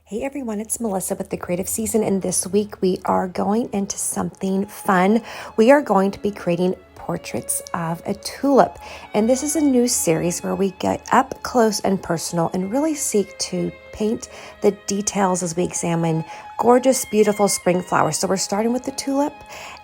Hey everyone, it's Melissa with the Creative Season, and this week we are going into something fun. We are going to be creating portraits of a tulip, and this is a new series where we get up close and personal and really seek to paint the details as we examine gorgeous, beautiful spring flowers. So we're starting with the tulip,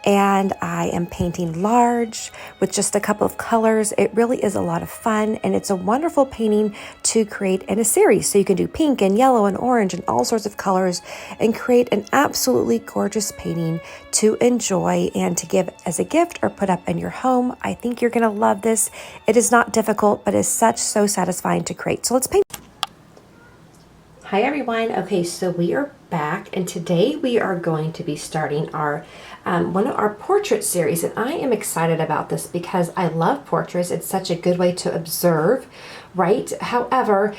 and I am painting large with just a couple of colors. It really is a lot of fun, and it's a wonderful painting to create in a series. So you can do pink and yellow and orange and all sorts of colors and create an absolutely gorgeous painting to enjoy and to give as a gift or put up in your home. I think you're going to love this. It is not difficult, but is so satisfying to create. So let's paint. Hi everyone. Okay, so we are back, and today we are going to be starting our one of our portrait series, and I am excited about this because I love portraits. It's such a good way to observe, right? However,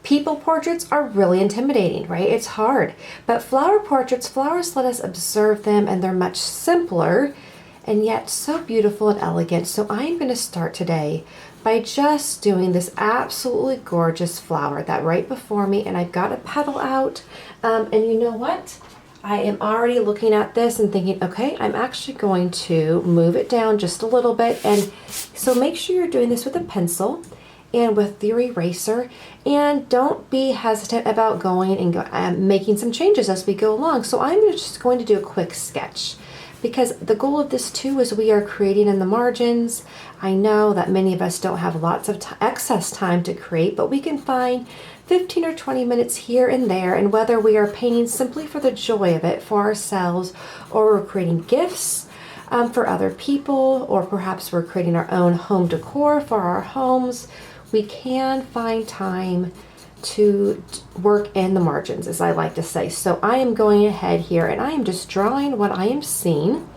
people portraits are really intimidating, right? It's hard. But flower portraits, flowers let us observe them, and they're much simpler and yet so beautiful and elegant. So I'm going to start today by just doing this absolutely gorgeous flower that right before me, and I've got a petal out, and you know what? I am already looking at this and thinking, okay, I'm actually going to move it down just a little bit. And so make sure you're doing this with a pencil and with your eraser, and don't be hesitant about going and making some changes as we go along. So I'm just going to do a quick sketch, because the goal of this too is we are creating in the margins. I know that many of us don't have lots of excess time to create, but we can find 15 or 20 minutes here and there, and whether we are painting simply for the joy of it for ourselves, or we're creating gifts for other people, or perhaps we're creating our own home decor for our homes, we can find time to work in the margins, as I like to say. So I am going ahead here and I am just drawing what I am seeing,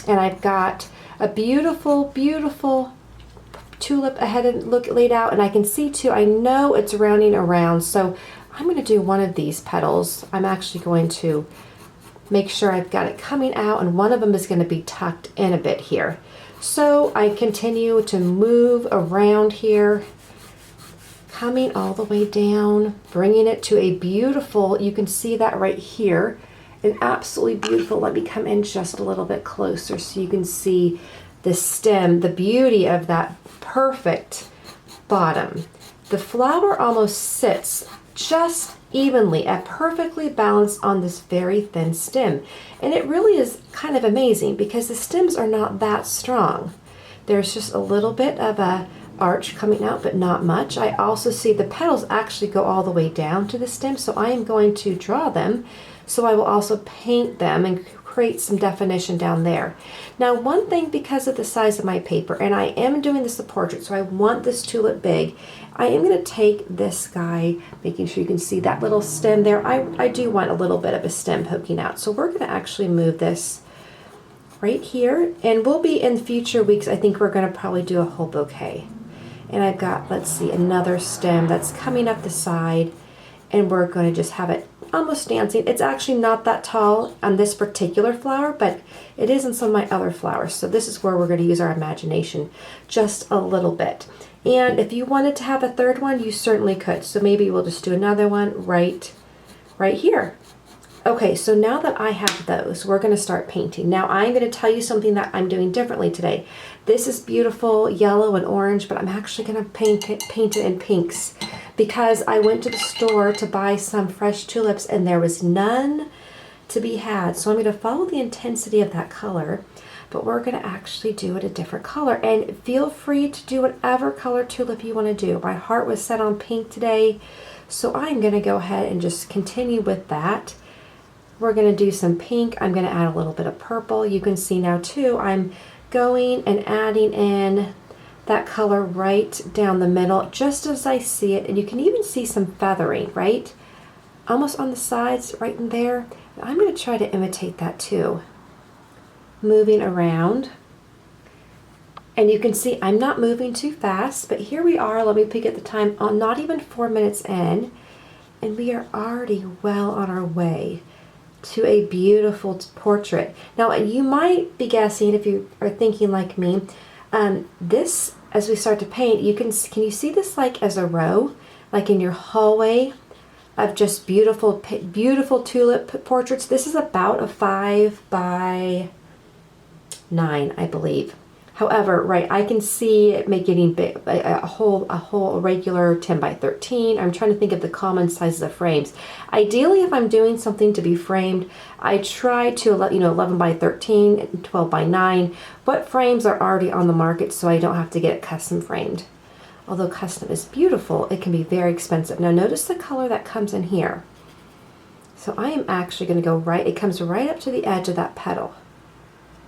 and I've got a beautiful, beautiful tulip ahead and laid out, and I can see too, I know it's rounding around, so I'm going to do one of these petals. I'm actually going to make sure I've got it coming out, and one of them is going to be tucked in a bit here. So I continue to move around here, coming all the way down, bringing it to a beautiful, you can see that right here, an absolutely beautiful, let me come in just a little bit closer so you can see the stem, the beauty of that perfect bottom. The flower almost sits just evenly and perfectly balanced on this very thin stem. And it really is kind of amazing because the stems are not that strong. There's just a little bit of a arch coming out, but not much. I also see the petals actually go all the way down to the stem, so I am going to draw them. So I will also paint them and create some definition down there. Now, one thing, because of the size of my paper, and I am doing this a portrait, so I want this tulip big, I am going to take this guy, making sure you can see that little stem there. I do want a little bit of a stem poking out, so we're going to actually move this right here, and we'll be in future weeks, I think we're going to probably do a whole bouquet. And I've got, let's see, another stem that's coming up the side, and we're going to just have it almost dancing. It's actually not that tall on this particular flower, but it is in some of my other flowers. So this is where we're going to use our imagination just a little bit. And if you wanted to have a third one, you certainly could. So maybe we'll just do another one right here. Okay, so now that I have those, we're going to start painting. Now I'm going to tell you something that I'm doing differently today. This is beautiful yellow and orange, but I'm actually going to paint it in pinks, because I went to the store to buy some fresh tulips and there was none to be had. So I'm going to follow the intensity of that color, but we're going to actually do it a different color. And feel free to do whatever color tulip you want to do. My heart was set on pink today, so I'm going to go ahead and just continue with that. We're going to do some pink. I'm going to add a little bit of purple. You can see now too, I'm going and adding in that color right down the middle, just as I see it. And you can even see some feathering, right? Almost on the sides, right in there. I'm going to try to imitate that too. Moving around. And you can see I'm not moving too fast, but here we are. Let me peek at the time. Not even 4 minutes in, and we are already well on our way to a beautiful portrait. Now, you might be guessing, if you are thinking like me, this, as we start to paint, can you see this like as a row, like in your hallway? of just beautiful, beautiful tulip portraits. This is about a 5 by 9, I believe. However, right, I can see it getting big, a whole regular 10 by 13. I'm trying to think of the common sizes of frames. Ideally, if I'm doing something to be framed, I try to, 11 by 13, 12 by 9. What frames are already on the market so I don't have to get it custom framed. Although custom is beautiful, it can be very expensive. Now notice the color that comes in here. So I am actually going to go right, it comes right up to the edge of that petal.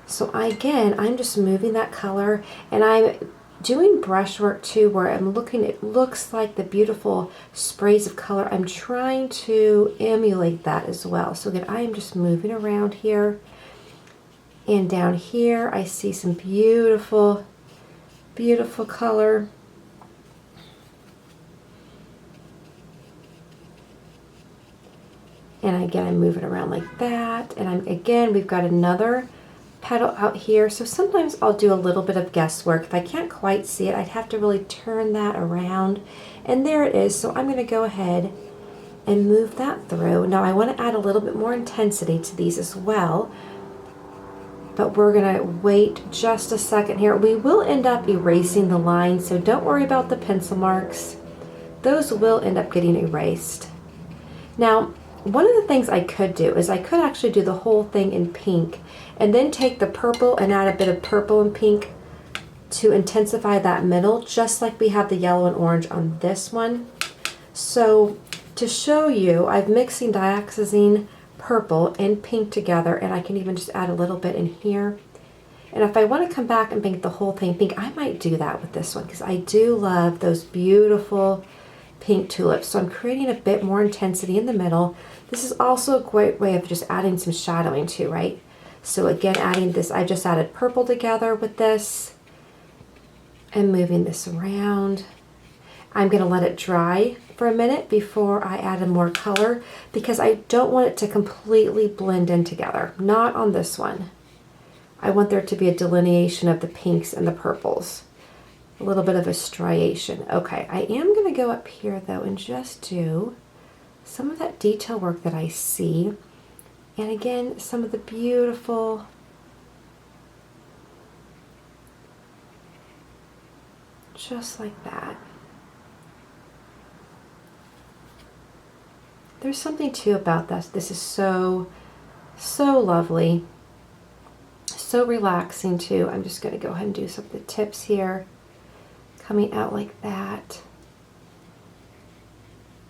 So I'm just moving that color, and I'm doing brushwork too, where I'm looking, it looks like the beautiful sprays of color. I'm trying to emulate that as well. So again, I am just moving around here, and down here I see some beautiful, beautiful color. And again, I'm moving around like that, and we've got another petal out here. So sometimes I'll do a little bit of guesswork. If I can't quite see it, I'd have to really turn that around, and there it is. So I'm going to go ahead and move that through. Now I want to add a little bit more intensity to these as well, but we're going to wait just a second here. We will end up erasing the lines, so don't worry about the pencil marks. Those will end up getting erased. Now, one of the things I could do is I could actually do the whole thing in pink and then take the purple and add a bit of purple and pink to intensify that middle, just like we have the yellow and orange on this one. So to show you, I'm mixing dioxazine, purple, and pink together, and I can even just add a little bit in here. And if I want to come back and paint the whole thing pink, I might do that with this one, because I do love those beautiful pink tulips. So I'm creating a bit more intensity in the middle. This is also a great way of just adding some shadowing too, right? So again, adding this, I just added purple together with this and moving this around. I'm going to let it dry for a minute before I add in more color, because I don't want it to completely blend in together. Not on this one. I want there to be a delineation of the pinks and the purples. A little bit of a striation. Okay, I am going to go up here though and just do some of that detail work that I see. And again, some of the beautiful just like that. There's something too about this. This is so lovely. So relaxing too. I'm just going to go ahead and do some of the tips here. Coming out like that.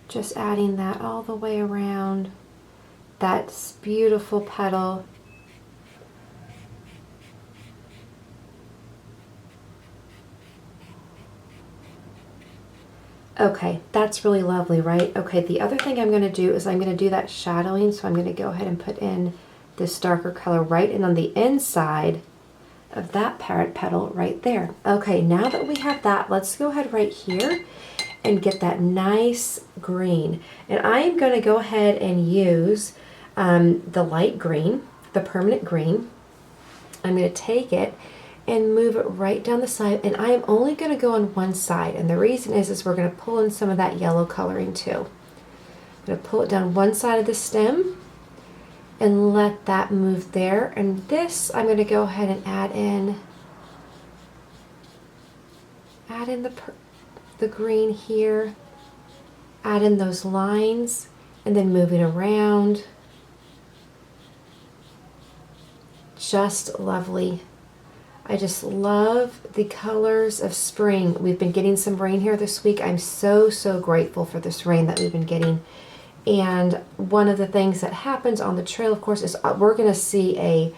Just adding that all the way around. That beautiful petal. Okay, that's really lovely, right? Okay, the other thing I'm going to do is I'm going to do that shadowing, so I'm going to go ahead and put in this darker color right in on the inside of that parrot petal right there. Okay, now that we have that, let's go ahead right here and get that nice green. And I am going to go ahead and use the light green, the permanent green. I'm going to take it and move it right down the side, and I am only going to go on one side, and the reason is we're going to pull in some of that yellow coloring too. I'm going to pull it down one side of the stem and let that move there, and this I'm going to go ahead and add in the green here, add in those lines, and then moving around. Just lovely. I just love the colors of spring. We've been getting some rain here this week. I'm so grateful for this rain that we've been getting. And one of the things that happens on the trail, of course, is we're going to see a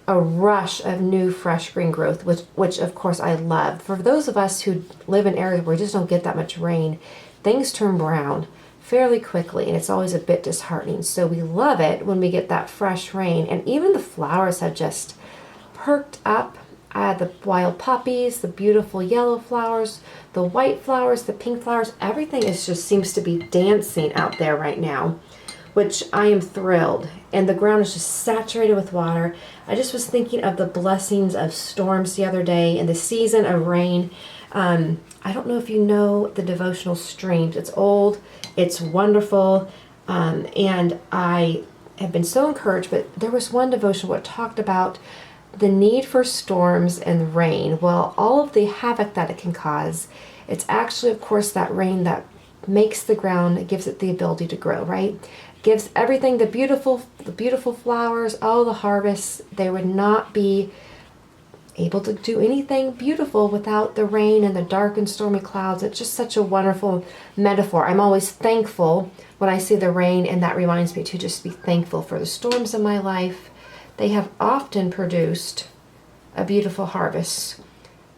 rush of new fresh green growth, which of course I love. For those of us who live in areas where we just don't get that much rain, things turn brown fairly quickly, and it's always a bit disheartening. So we love it when we get that fresh rain, and even the flowers have just perked up. The wild poppies, the beautiful yellow flowers, the white flowers, the pink flowers, everything just seems to be dancing out there right now, which I am thrilled. And the ground is just saturated with water. I just was thinking of the blessings of storms the other day and the season of rain. I don't know if you know the devotional streams. It's old, it's wonderful, and I have been so encouraged, but there was one devotional that talked about the need for storms and rain. Well, all of the havoc that it can cause, it's actually, of course, that rain that makes the ground, it gives it the ability to grow, right? Gives everything the beautiful flowers, all the harvests. They would not be able to do anything beautiful without the rain and the dark and stormy clouds. It's just such a wonderful metaphor. I'm always thankful when I see the rain, and that reminds me to just be thankful for the storms in my life. They have often produced a beautiful harvest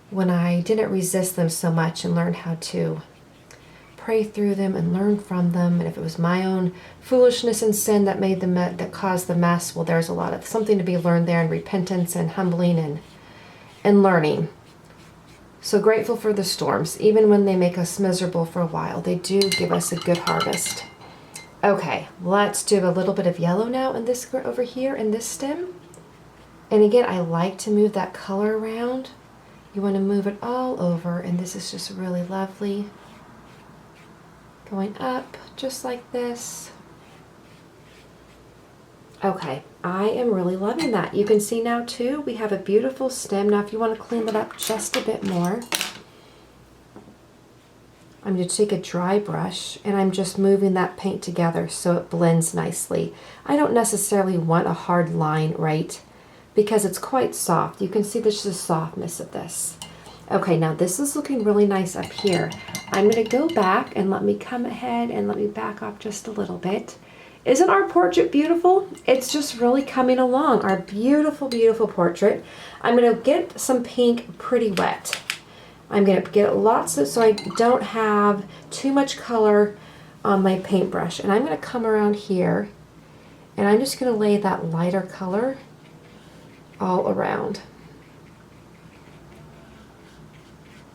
when I didn't resist them so much and learned how to pray through them and learn from them. And if it was my own foolishness and sin that made them, that caused the mess, well, there's a lot of something to be learned there, and repentance and humbling and learning. So grateful for the storms. Even when they make us miserable for a while, they do give us a good harvest. Okay, let's do a little bit of yellow now in this over here in this stem. And again, I like to move that color around. You want to move it all over, and this is just really lovely. Going up just like this. Okay, I am really loving that. You can see now too, we have a beautiful stem. Now if you want to clean that up just a bit more, I'm going to take a dry brush and I'm just moving that paint together so it blends nicely. I don't necessarily want a hard line, right? Because it's quite soft. You can see there's the softness of this. Okay, now this is looking really nice up here. I'm going to go back and let me come ahead and let me back up just a little bit. Isn't our portrait beautiful? It's just really coming along. Our beautiful, beautiful portrait. I'm going to get some pink pretty wet. I'm going to get lots of, so I don't have too much color on my paintbrush. And I'm going to come around here and I'm just going to lay that lighter color all around.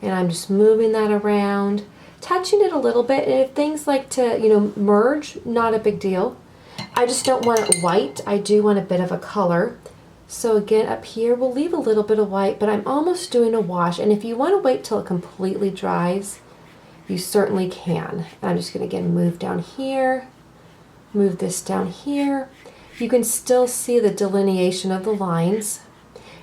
And I'm just moving that around, touching it a little bit. And if things like to, merge, not a big deal. I just don't want it white. I do want a bit of a color. So again, up here, we'll leave a little bit of white, but I'm almost doing a wash. And if you want to wait till it completely dries, you certainly can. I'm just going to again move down here, move this down here. You can still see the delineation of the lines.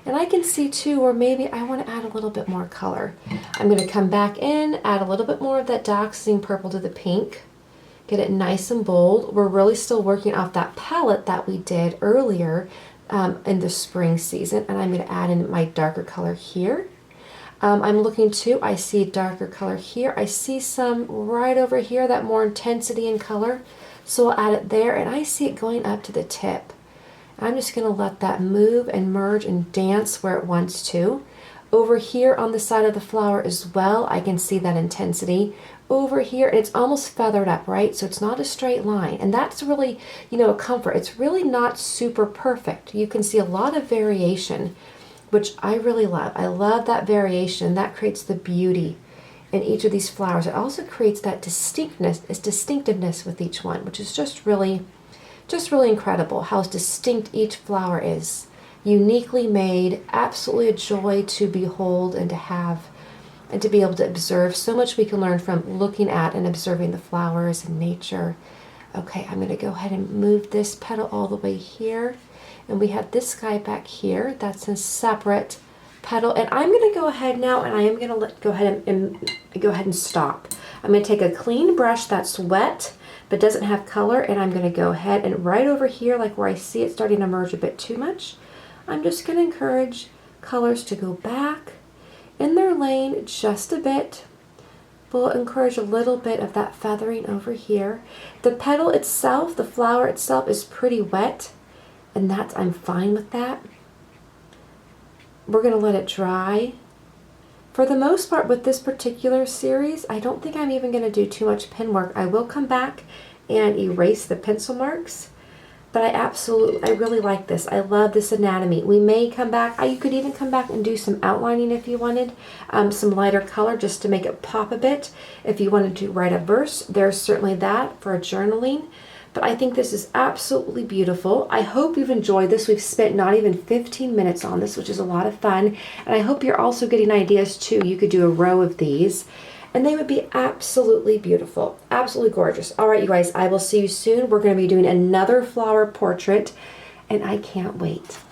And I can see too, or maybe I want to add a little bit more color. I'm going to come back in, add a little bit more of that dioxazine purple to the pink. Get it nice and bold. We're really still working off that palette that we did earlier in the spring season. And I'm going to add in my darker color here. I'm looking too, I see darker color here. I see some right over here, that more intensity in color. So I'll add it there, and I see it going up to the tip. I'm just going to let that move and merge and dance where it wants to. Over here on the side of the flower as well, I can see that intensity. Over here, and it's almost feathered up, right? So it's not a straight line. And that's really, a comfort. It's really not super perfect. You can see a lot of variation, which I really love. I love that variation. That creates the beauty in each of these flowers. It also creates that distinctiveness with each one, which is just really incredible how distinct each flower is. Uniquely made, absolutely a joy to behold and to have and to be able to observe. So much we can learn from looking at and observing the flowers and nature. Okay, I'm going to go ahead and move this petal all the way here. And we have this guy back here. That's a separate petal. And I'm going to go ahead now and I am going to go ahead and stop. I'm going to take a clean brush that's wet but doesn't have color, and I'm going to go ahead and right over here, like where I see it starting to merge a bit too much, I'm just going to encourage colors to go back in their lane just a bit. We'll encourage a little bit of that feathering over here. The petal itself, the flower itself, is pretty wet, and I'm fine with that. We're going to let it dry. For the most part with this particular series, I don't think I'm even going to do too much pen work. I will come back and erase the pencil marks, but I really like this. I love this anatomy. We may come back, you could even come back and do some outlining if you wanted, some lighter color just to make it pop a bit. If you wanted to write a verse, there's certainly that for journaling. but I think this is absolutely beautiful. I hope you've enjoyed this. We've spent not even 15 minutes on this, which is a lot of fun. And I hope you're also getting ideas too. You could do a row of these and they would be absolutely beautiful, absolutely gorgeous. All right, you guys, I will see you soon. We're going to be doing another flower portrait and I can't wait.